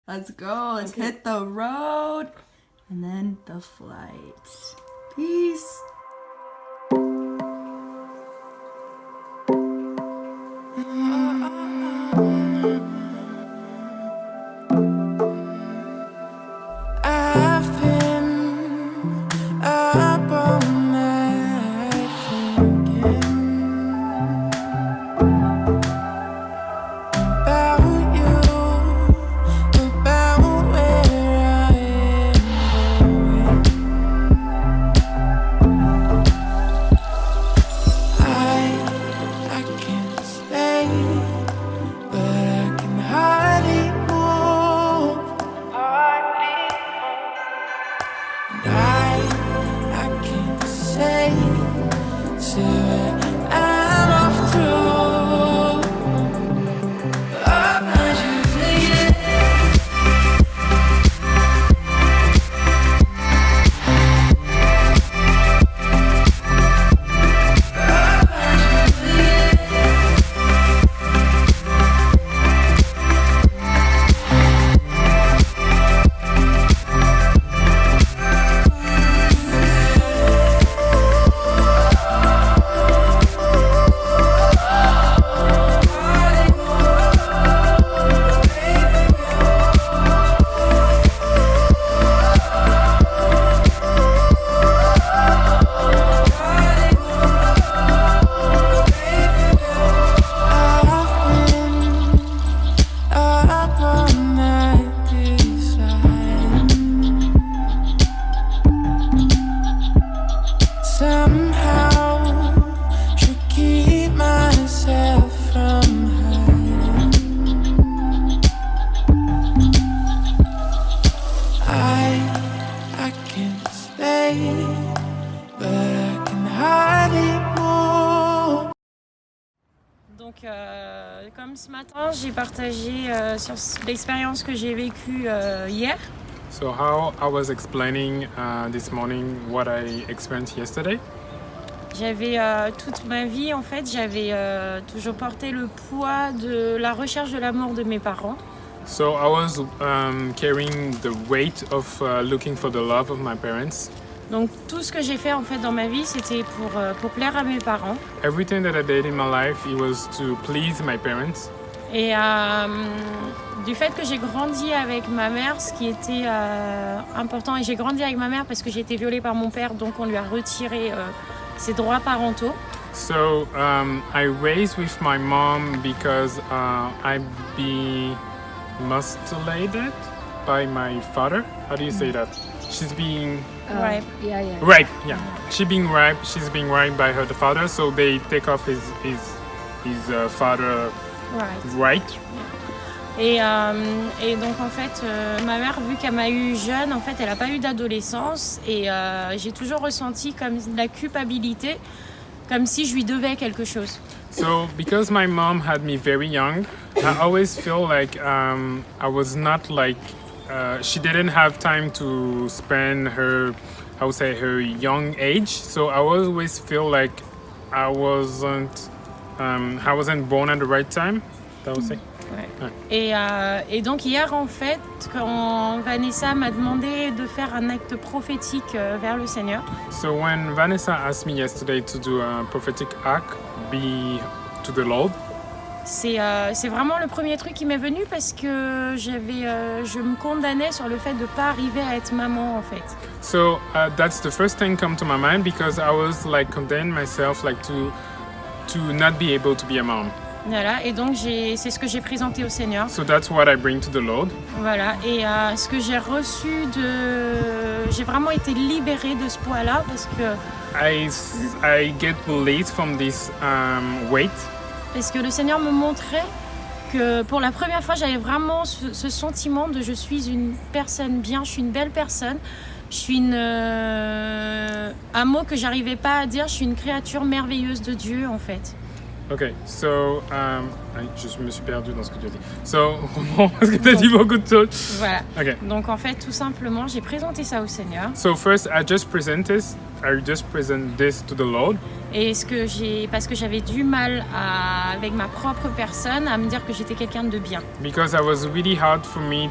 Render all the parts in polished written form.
Let's go. Let's hit the road. And then the flight. Peace. I've been up all night thinking about you, about where I am going. I can't stay, but I can hardly move. I can't say where I'm off to. I just need it. Up all night deciding. Somehow should keep myself from hiding. I can't stay, but I can hardly move. Donc, comme ce matin, j'ai partagé sur l'expérience que j'ai vécue hier. So how I was explaining this morning what I experienced yesterday. J'avais toute ma vie, en fait, j'avais toujours porté le poids de la recherche de l'amour de mes parents. So I was carrying the weight of looking for the love of my parents. Donc, tout ce que j'ai fait, en fait, dans ma vie, c'était pour plaire à mes parents. Everything that I did in my life, it was to please my parents. Et du fait que j'ai grandi avec ma mère, ce qui était important, et j'ai grandi avec ma mère parce que j'ai été violée par mon père, donc on lui a retiré ses droits parentaux. So I raised with my mom because I be mutilated by my father. How do you say that? She's being Ouais. raped. Yeah, she's being raped. She's being raped by her father. So they take off his father Ouais. right. Et donc en fait, ma mère, vu qu'elle m'a eu jeune, en fait, elle n'a pas eu d'adolescence et j'ai toujours ressenti comme de la culpabilité, comme si je lui devais quelque chose. So because my mom had me very young, I always feel like I was not like she didn't have time to spend her, I would say, her young age. So I always feel like I wasn't born at the right time. That would say. Ouais. Et donc hier, en fait, quand Vanessa m'a demandé de faire un acte prophétique vers le Seigneur, So when Vanessa asked me yesterday to do a prophetic act, be to the Lord. c'est vraiment le premier truc qui m'est venu parce que je me condamnais sur le fait de ne pas arriver à être maman, en fait. So that's the first thing come to my mind because I was like condemning myself like to not be able to be a mom. Voilà, et donc c'est ce que j'ai présenté au Seigneur. So that's what I bring to the Lord. Voilà, et ce que j'ai reçu j'ai vraiment été libérée de ce poids-là parce que I get released from this weight le Seigneur me montrait que pour la première fois, j'avais vraiment ce sentiment de je suis une personne bien, je suis une belle personne, je suis un mot que j'arrivais pas à dire, je suis une créature merveilleuse de Dieu en fait. Okay, so je me suis perdu dans ce que tu as dit. So, parce que tu as dit beaucoup de choses. Voilà. Okay. Donc en fait, tout simplement, j'ai présenté ça au Seigneur. So first, I just present this to the Lord. Et parce que j'avais du mal avec ma propre personne à me dire que j'étais quelqu'un de bien. Because it was really hard for me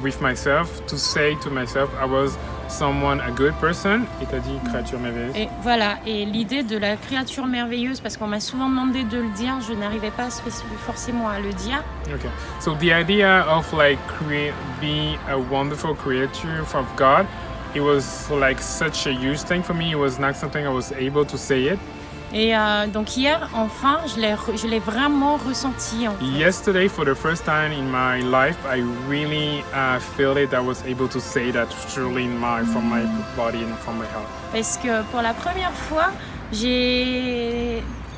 with myself, to say to myself I was a good person. Et t'as dit créature merveilleuse. Et voilà, et l'idée de la créature merveilleuse, parce qu'on m'a souvent demandé de le dire, je n'arrivais pas forcément à le dire. Okay, so the idea of like be a wonderful creature of God, it was like such a huge thing for me. It was not something I was able to say it. Et donc hier, enfin, je l'ai vraiment ressenti. En fait. Yesterday, for the first time in my life, I really felt it. I was able to say that truly from my body and from my heart. Parce que pour la première fois,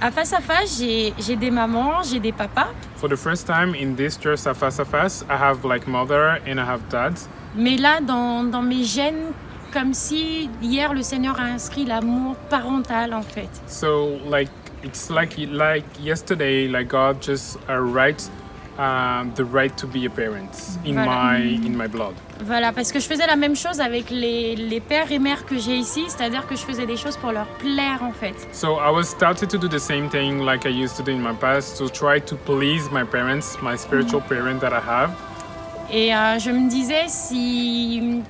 à face, j'ai des mamans, j'ai des papas. For the first time in this church at face, I have like mother and I have dads. Mais là, dans mes gènes, comme si hier le Seigneur a inscrit l'amour parental en fait. So it's like yesterday, like God just the right to be a parent in my blood. Voilà, parce que je faisais la même chose avec les pères et mères que j'ai ici, c'est-à-dire que je faisais des choses pour leur plaire en fait. So I was started to do the same thing like I used to do in my past, to try to please my parents, my spiritual parents that I have. Et je me disais si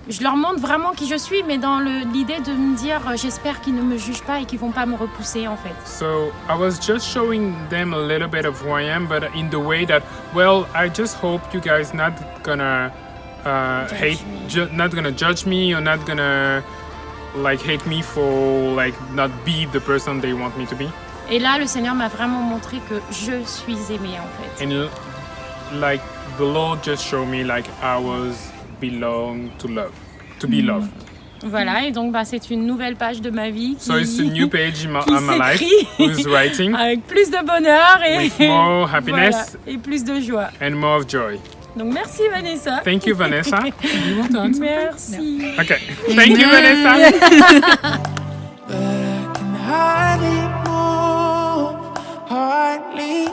je leur montre vraiment qui je suis, mais dans l'idée de me dire j'espère qu'ils ne me jugent pas et qu'ils vont pas me repousser en fait. So I was just showing them a little bit of who I am, but in the way that, well, I just hope you guys not gonna not gonna judge me or not gonna like hate me for like not be the person they want me to be. Et là, le Seigneur m'a vraiment montré que je suis aimée en fait. And like the Lord just showed me like I was belong to be loved. Voilà, et donc c'est une nouvelle page de ma vie so it's a new page in my life s'écrit who's writing avec plus de bonheur et with more happiness voilà, et plus de joie. And more of joy. Donc merci Vanessa. Thank you Vanessa. Merci. Okay. Thank you Vanessa. But I can hide it more, hardly